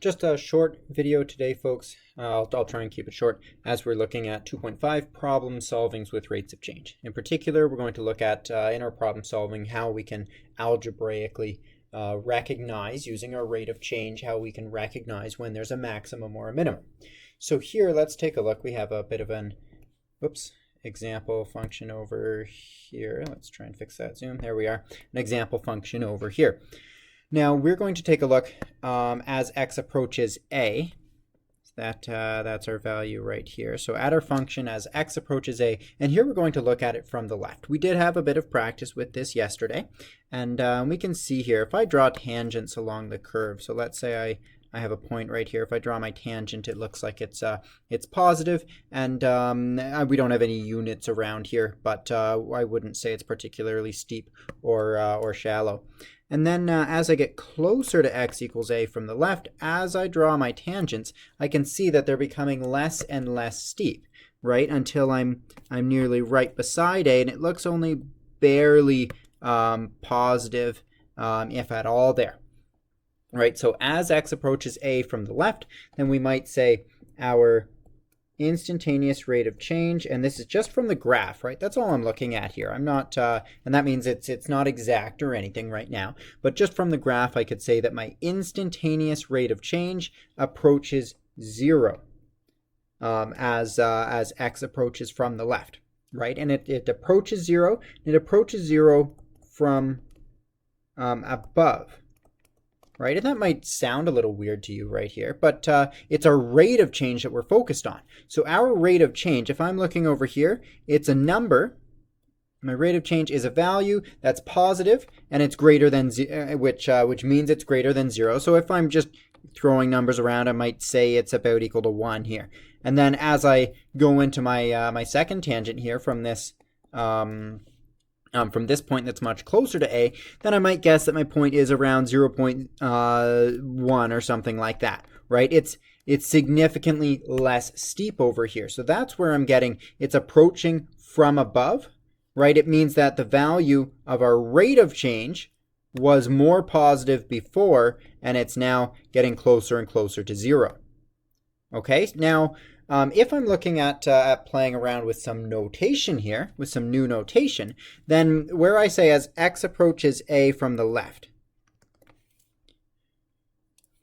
Just a short video today, folks. I'll try and keep it short as we're looking at 2.5 problem solvings with rates of change. In particular, we're going to look at, in our problem solving, how we can algebraically recognize, using our rate of change, how we can recognize when there's a maximum or a minimum. So here, let's take a look. We have a bit of an, example function over here. Let's try and fix that zoom. There we are. An example function over here. Now we're going to take a look as x approaches a. That's our value right here. So at our function as x approaches a, and here we're going to look at it from the left. We did have a bit of practice with this yesterday, and we can see here if I draw tangents along the curve. So let's say I have a point right here. If I draw my tangent, it looks like it's positive, and we don't have any units around here, but I wouldn't say it's particularly steep or shallow. And then as I get closer to x equals a from the left, as I draw my tangents, I can see that they're becoming less and less steep, right? Until I'm nearly right beside a, and it looks only barely positive, if at all there. Right, so as x approaches a from the left, then we might say our instantaneous rate of change, and this is just from the graph, right? That's all I'm looking at here. I'm not, and that means it's not exact or anything right now, but just from the graph, I could say that my instantaneous rate of change approaches 0 as x approaches from the left, right? And it approaches 0. It approaches 0 from above. Right, and that might sound a little weird to you right here, but it's our rate of change that we're focused on. So our rate of change, if I'm looking over here, it's a number. My rate of change is a value that's positive, and it's greater than which means it's greater than 0. So if I'm just throwing numbers around, I might say it's about equal to 1 here. And then as I go into my my second tangent here from this point that's much closer to a, then I might guess that my point is around 0.1 or something like that, right? It's significantly less steep over here. So that's where I'm getting it's approaching from above, right? It means that the value of our rate of change was more positive before, and it's now getting closer and closer to 0. Okay, now if I'm looking at playing around with some notation here, with some new notation, then where I say as x approaches a from the left,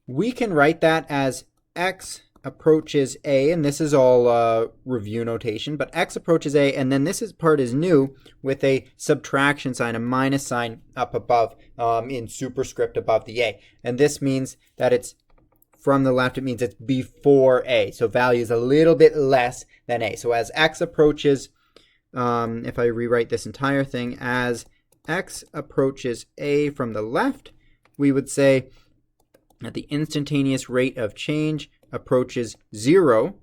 we can write that as x approaches a, and this is all review notation, but x approaches a, and then this part is new with a subtraction sign, a minus sign up above in superscript above the a. And this means that it's from the left, it means it's before a. So value is a little bit less than a. So as x approaches, if I rewrite this entire thing, as x approaches a from the left, we would say that the instantaneous rate of change approaches 0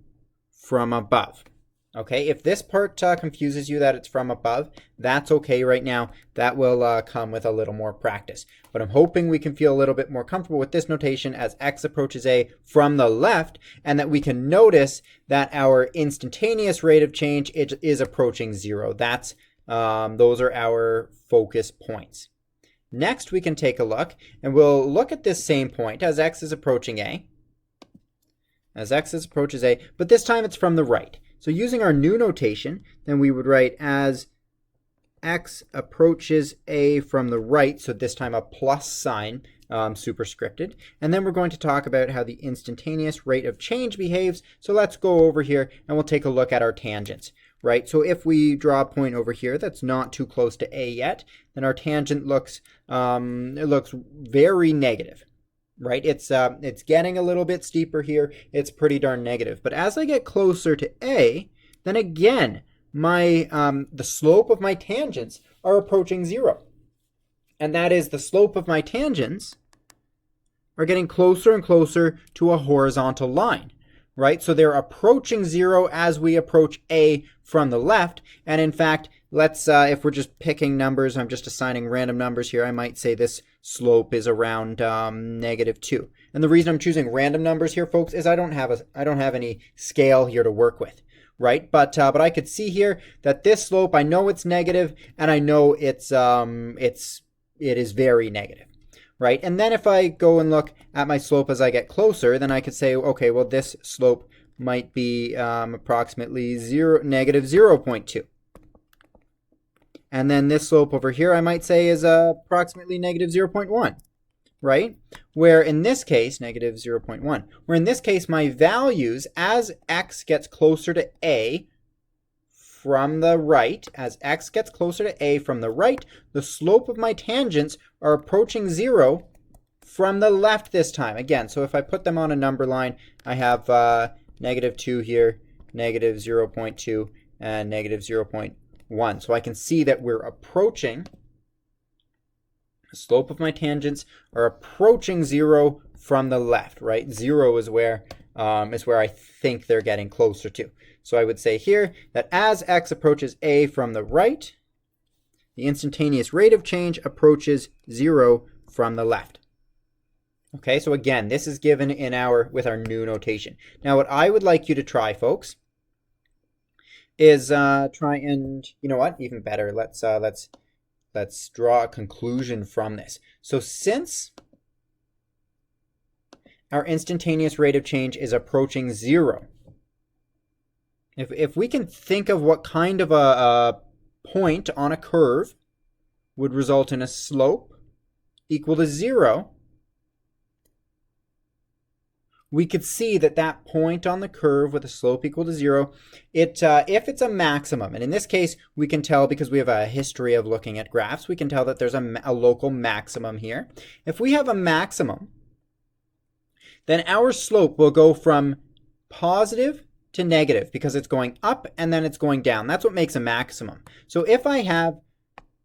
from above. Okay, if this part confuses you that it's from above, that's okay right now. That will come with a little more practice. But I'm hoping we can feel a little bit more comfortable with this notation as x approaches a from the left, and that we can notice that our instantaneous rate of change is approaching 0. That's those are our focus points. Next, we can take a look, and we'll look at this same point as x is approaching a. As x approaches a, but this time it's from the right. So using our new notation, then we would write as x approaches a from the right, so this time a plus sign superscripted. And then we're going to talk about how the instantaneous rate of change behaves. So let's go over here and we'll take a look at our tangents, right? So if we draw a point over here that's not too close to a yet, then our tangent looks very negative. Right, it's getting a little bit steeper here. It's pretty darn negative. But as I get closer to a, then again, my the slope of my tangents are approaching 0, and that is the slope of my tangents are getting closer and closer to a horizontal line. Right, so they're approaching 0 as we approach a from the left, and in fact, let's if we're just picking numbers, I'm just assigning random numbers here, I might say this slope is around -2. And the reason I'm choosing random numbers here, folks, is I don't have any scale here to work with, right? But I could see here that this slope, I know it's negative, and I know it is very negative. right? And then if I go and look at my slope as I get closer, then I could say, okay, well, this slope might be approximately negative 0.2. And then this slope over here, I might say, is approximately negative 0.1, right? Where in this case, negative 0.1, where in this case, my values as x gets closer to a from the right, as x gets closer to a from the right, the slope of my tangents are approaching 0 from the left this time. Again, so if I put them on a number line, I have negative 2 here, negative 0.2, and negative 0.1. So I can see that we're approaching, the slope of my tangents are approaching 0 from the left, right? 0 is where I think they're getting closer to. So I would say here that as x approaches a from the right, the instantaneous rate of change approaches 0 from the left. Okay, so again, this is given in with our new notation. Now what I would like you to try, folks, is try and, you know what, even better, let's draw a conclusion from this. So since our instantaneous rate of change is approaching 0, if we can think of what kind of a point on a curve would result in a slope equal to 0, we could see that that point on the curve with a slope equal to 0, if it's a maximum, and in this case we can tell because we have a history of looking at graphs, we can tell that there's a local maximum here. If we have a maximum, then our slope will go from positive to negative because it's going up and then it's going down. That's what makes a maximum. So if I have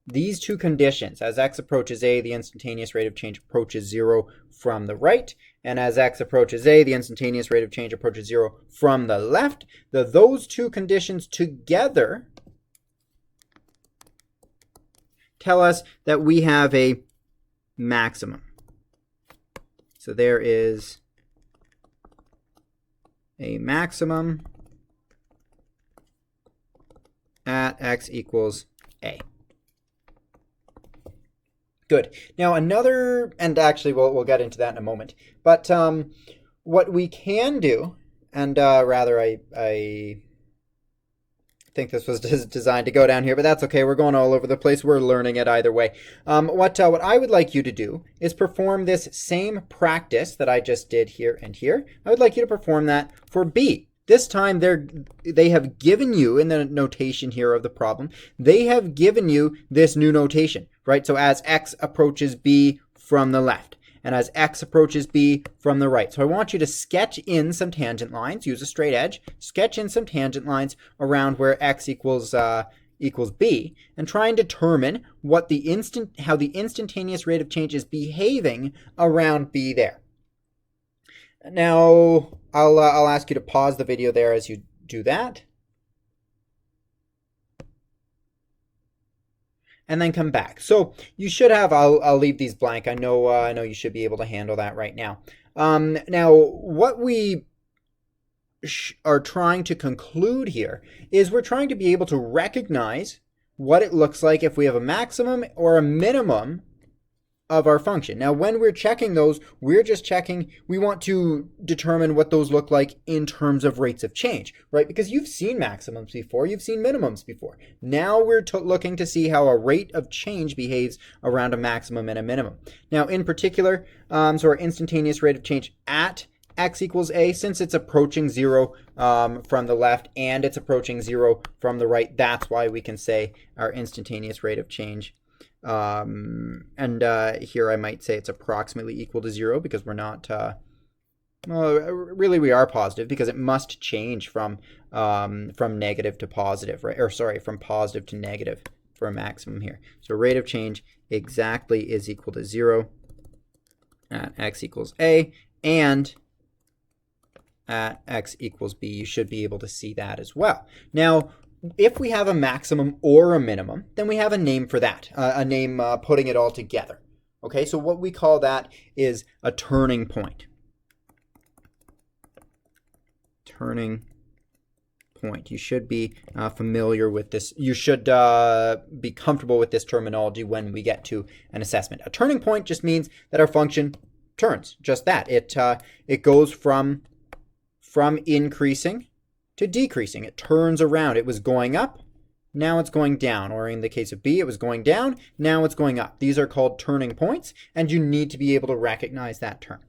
these two conditions, as x approaches a, the instantaneous rate of change approaches 0 from the right, and as x approaches a, the instantaneous rate of change approaches 0 from the left, those two conditions together tell us that we have a maximum. So there is a maximum at x equals a. Good. Now another, and actually we'll get into that in a moment, but what we can do, and rather I think this was designed to go down here, but that's okay. We're going all over the place. We're learning it either way. What I would like you to do is perform this same practice that I just did here and here. I would like you to perform that for b. This time they have given you, in the notation here of the problem, they have given you this new notation, right? So as x approaches b from the left, and as x approaches b from the right. So I want you to sketch in some tangent lines, use a straight edge, sketch in some tangent lines around where x equals b, and try and determine what how the instantaneous rate of change is behaving around b there. Now, I'll ask you to pause the video there as you do that. And then come back. So you should have, I'll leave these blank. I know you should be able to handle that right now. Now, what we are trying to conclude here is we're trying to be able to recognize what it looks like if we have a maximum or a minimum of our function. Now, when we're checking those, we're just checking, we want to determine what those look like in terms of rates of change, right? Because you've seen maximums before, you've seen minimums before. Now we're looking to see how a rate of change behaves around a maximum and a minimum. Now, in particular, so our instantaneous rate of change at x equals a, since it's approaching 0 from the left and it's approaching 0 from the right, that's why we can say our instantaneous rate of change. Here I might say it's approximately equal to 0 because we're not, well, really we are positive because it must change from negative to positive, right? Or sorry, from positive to negative for a maximum here. So rate of change exactly is equal to 0 at x equals a, and at x equals b. You should be able to see that as well. Now, if we have a maximum or a minimum, then we have a name for that, a name putting it all together. Okay, so what we call that is a turning point. Turning point. You should be familiar with this. You should be comfortable with this terminology when we get to an assessment. A turning point just means that our function turns. Just that. It goes from increasing to decreasing. It turns around. It was going up, now it's going down. Or in the case of B, it was going down, now it's going up. These are called turning points, and you need to be able to recognize that term.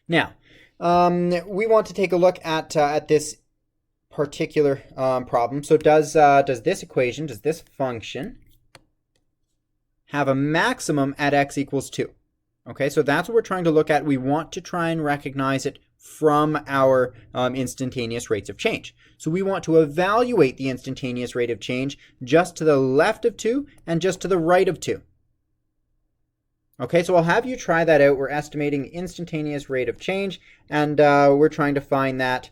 Now, we want to take a look at this particular problem. So does this equation, does this function have a maximum at x equals 2? Okay, so that's what we're trying to look at. We want to try and recognize it from our instantaneous rates of change. So we want to evaluate the instantaneous rate of change just to the left of 2 and just to the right of 2. Okay, so I'll have you try that out. We're estimating instantaneous rate of change, and we're trying to find that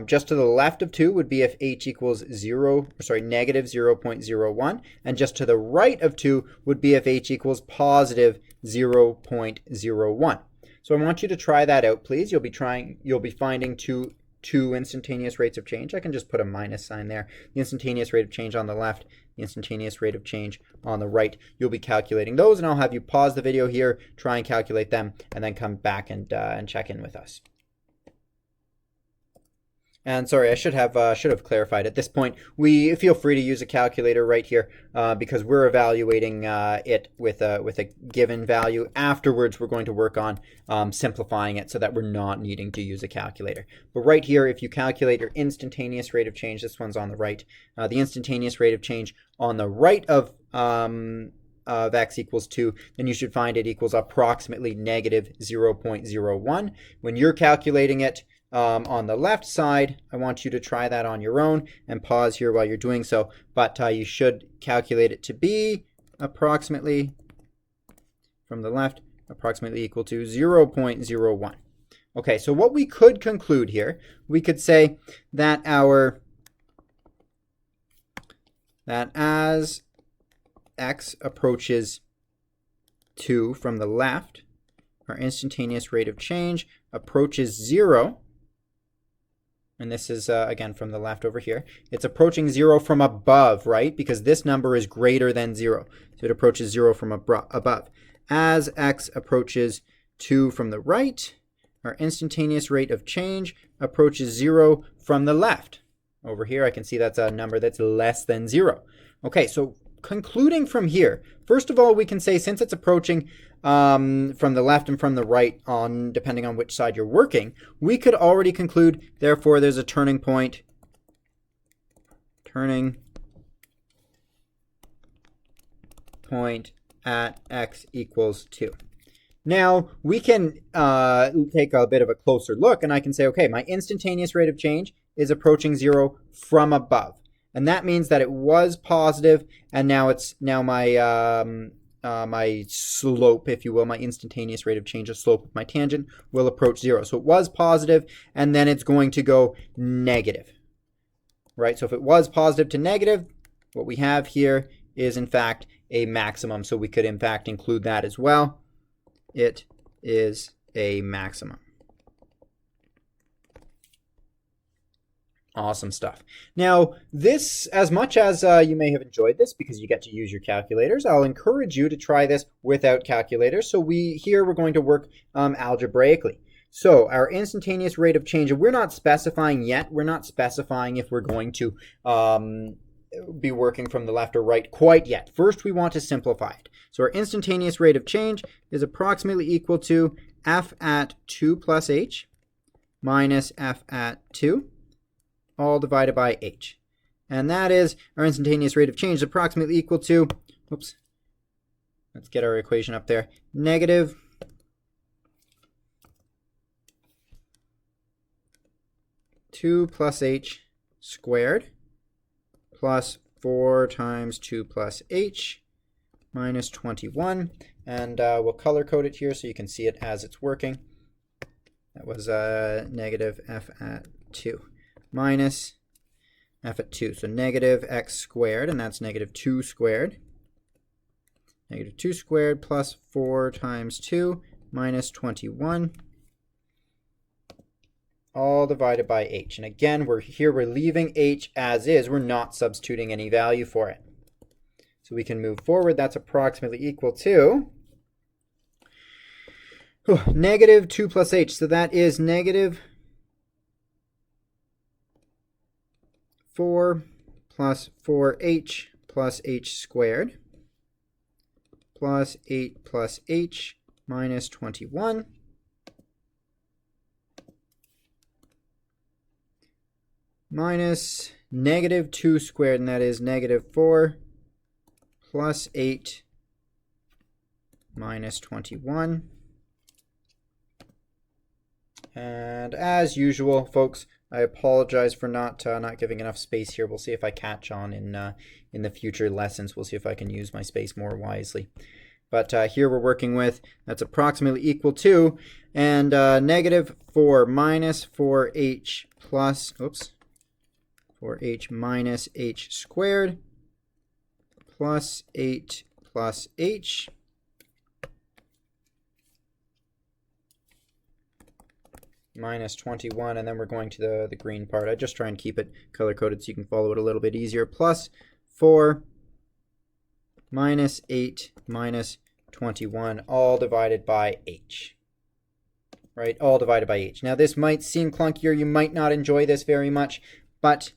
just to the left of 2 would be if h equals negative 0.01, and just to the right of 2 would be if h equals positive 0.01. So I want you to try that out, please. You'll be finding two instantaneous rates of change. I can just put a minus sign there. The instantaneous rate of change on the left, the instantaneous rate of change on the right. You'll be calculating those, and I'll have you pause the video here, try and calculate them, and then come back and check in with us. And sorry, I should have clarified at this point. We feel free to use a calculator right here because we're evaluating it with a given value. Afterwards, we're going to work on simplifying it so that we're not needing to use a calculator. But right here, if you calculate your instantaneous rate of change, this one's on the right. The instantaneous rate of change on the right of x equals 2, then you should find it equals approximately negative 0.01. When you're calculating it, on the left side, I want you to try that on your own and pause here while you're doing so, but you should calculate it to be approximately, from the left, approximately equal to 0.01. Okay, so what we could conclude here, we could say that as x approaches 2 from the left, our instantaneous rate of change approaches 0. And this is, again, from the left over here. It's approaching 0 from above, right? Because this number is greater than 0. So it approaches 0 from above. As x approaches 2 from the right, our instantaneous rate of change approaches 0 from the left. Over here, I can see that's a number that's less than 0. Okay, so concluding from here, first of all, we can say since it's approaching from the left and from the right, depending on which side you're working, we could already conclude, therefore, there's a turning point at x equals 2. Now, we can take a bit of a closer look, and I can say, okay, my instantaneous rate of change is approaching 0 from above. And that means that it was positive, and now my slope, if you will, my instantaneous rate of change, the slope of my tangent, will approach 0. So it was positive, and then it's going to go negative, right? So if it was positive to negative, what we have here is, in fact, a maximum. So we could, in fact, include that as well. It is a maximum. Awesome stuff. Now, this, as much as you may have enjoyed this because you get to use your calculators, I'll encourage you to try this without calculators. So we're going to work algebraically. So our instantaneous rate of change, and we're not specifying yet. We're not specifying if we're going to be working from the left or right quite yet. First, we want to simplify it. So our instantaneous rate of change is approximately equal to f at 2 plus h minus f at 2. All divided by h. And that is our instantaneous rate of change is approximately equal to, let's get our equation up there, negative 2 plus h squared plus 4 times 2 plus h minus 21. And we'll color code it here so you can see it as it's working. That was negative f at 2. Minus f at 2. So negative x squared, and that's negative 2 squared. Negative 2 squared plus 4 times 2 minus 21. all divided by h. And again, we're leaving h as is. We're not substituting any value for it. So we can move forward. That's approximately equal to negative 2 plus h. So that is negative 4 plus 4h plus h squared plus 8 plus h minus 21 minus negative 2 squared, and that is negative 4 plus 8 minus 21. And as usual, folks, I apologize for not giving enough space here. We'll see if I catch on in the future lessons. We'll see if I can use my space more wisely. But here we're working with, that's approximately equal to, and negative 4 minus 4h plus, 4h minus h squared plus 8 plus h minus 21, and then we're going to the green part. I just try and keep it color-coded so you can follow it a little bit easier. Plus 4 minus 8 minus 21, all divided by h. Right, all divided by h. Now this might seem clunkier. You might not enjoy this very much, but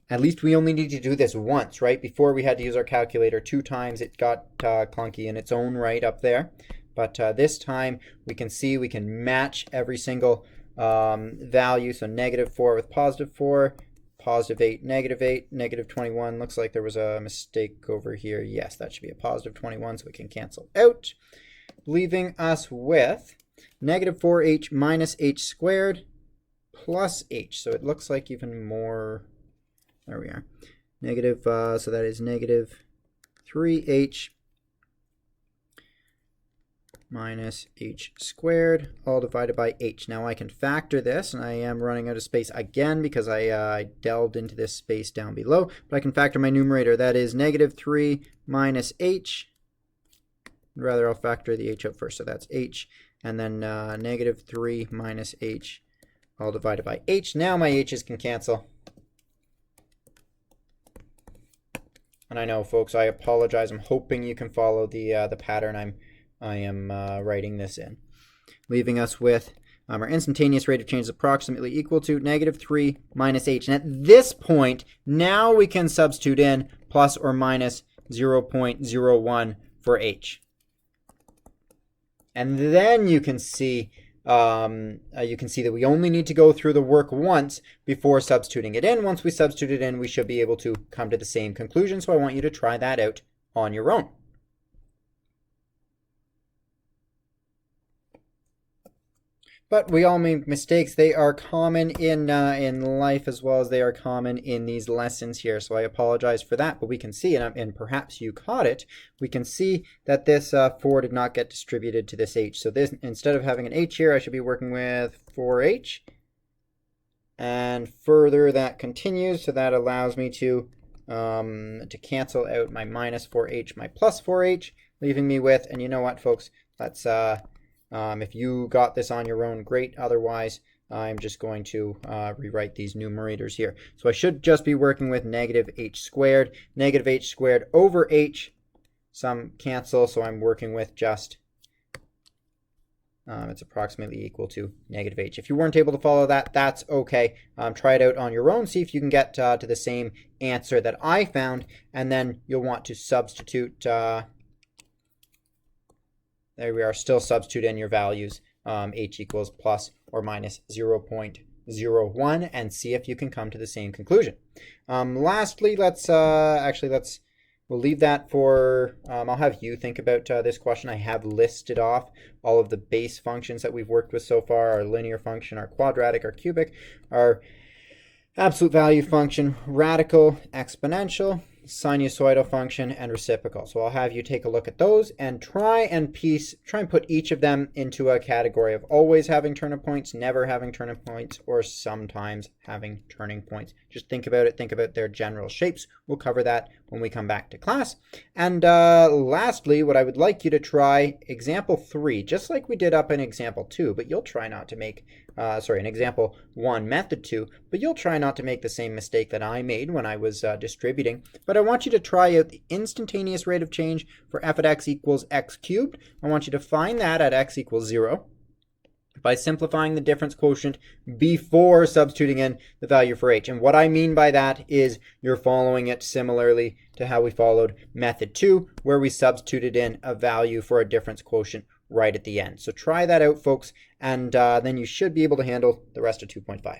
at least we only need to do this once, right? Before we had to use our calculator 2 times. It got clunky in its own right up there. But this time we can see we can match every single value. So negative 4 with positive 4, positive 8, negative 21. Looks like there was a mistake over here. Yes, that should be a positive 21, so we can cancel out, leaving us with negative 4h minus h squared plus h. So it looks like even more. There we are. Negative, so that is negative 3h minus h squared, all divided by h. Now I can factor this, and I am running out of space again because I delved into this space down below, but I can factor my numerator. That is negative 3 minus h. Rather, I'll factor the h out first, so that's h, and then negative 3 minus h, all divided by h. Now my h's can cancel. And I know, folks, I apologize. I'm hoping you can follow the pattern I am writing this in, leaving us with our instantaneous rate of change is approximately equal to negative 3 minus h. And at this point, now we can substitute in plus or minus 0.01 for h. And then you can see that we only need to go through the work once before substituting it in. Once we substitute it in, we should be able to come to the same conclusion. So I want you to try that out on your own. But we all make mistakes. They are common in life as well as they are common in these lessons here. So I apologize for that. But we can see, and perhaps you caught it, we can see that this 4 did not get distributed to this h. So this, instead of having an h here, I should be working with 4h. And further, that continues. So that allows me to cancel out my minus 4h, my plus 4h, leaving me with, and you know what, folks, let's... if you got this on your own, great. Otherwise, I'm just going to rewrite these numerators here. So I should just be working with negative h squared over h. Some cancel, so I'm working with just, it's approximately equal to negative h. If you weren't able to follow that, that's okay. Try it out on your own. See if you can get to the same answer that I found. And then you'll want to substitute... there we are, still substitute in your values, h equals plus or minus 0.01, and see if you can come to the same conclusion. Lastly, we'll leave that for, I'll have you think about this question. I have listed off all of the base functions that we've worked with so far, our linear function, our quadratic, our cubic, our absolute value function, radical, exponential, sinusoidal function, and reciprocal. So I'll have you take a look at those and try and put each of them into a category of always having turning points, never having turning points, or sometimes having turning points. Just think about it. Think about their general shapes. We'll cover that when we come back to class. And lastly, what I would like you to try example 3, just like we did up in example 2, but you'll try not to make, in example 1, method 2, but you'll try not to make the same mistake that I made when I was distributing. But I want you to try out the instantaneous rate of change for f at x equals x cubed. I want you to find that at x equals 0 by simplifying the difference quotient before substituting in the value for h. And what I mean by that is you're following it similarly to how we followed method 2, where we substituted in a value for a difference quotient right at the end. So try that out, folks, and then you should be able to handle the rest of 2.5.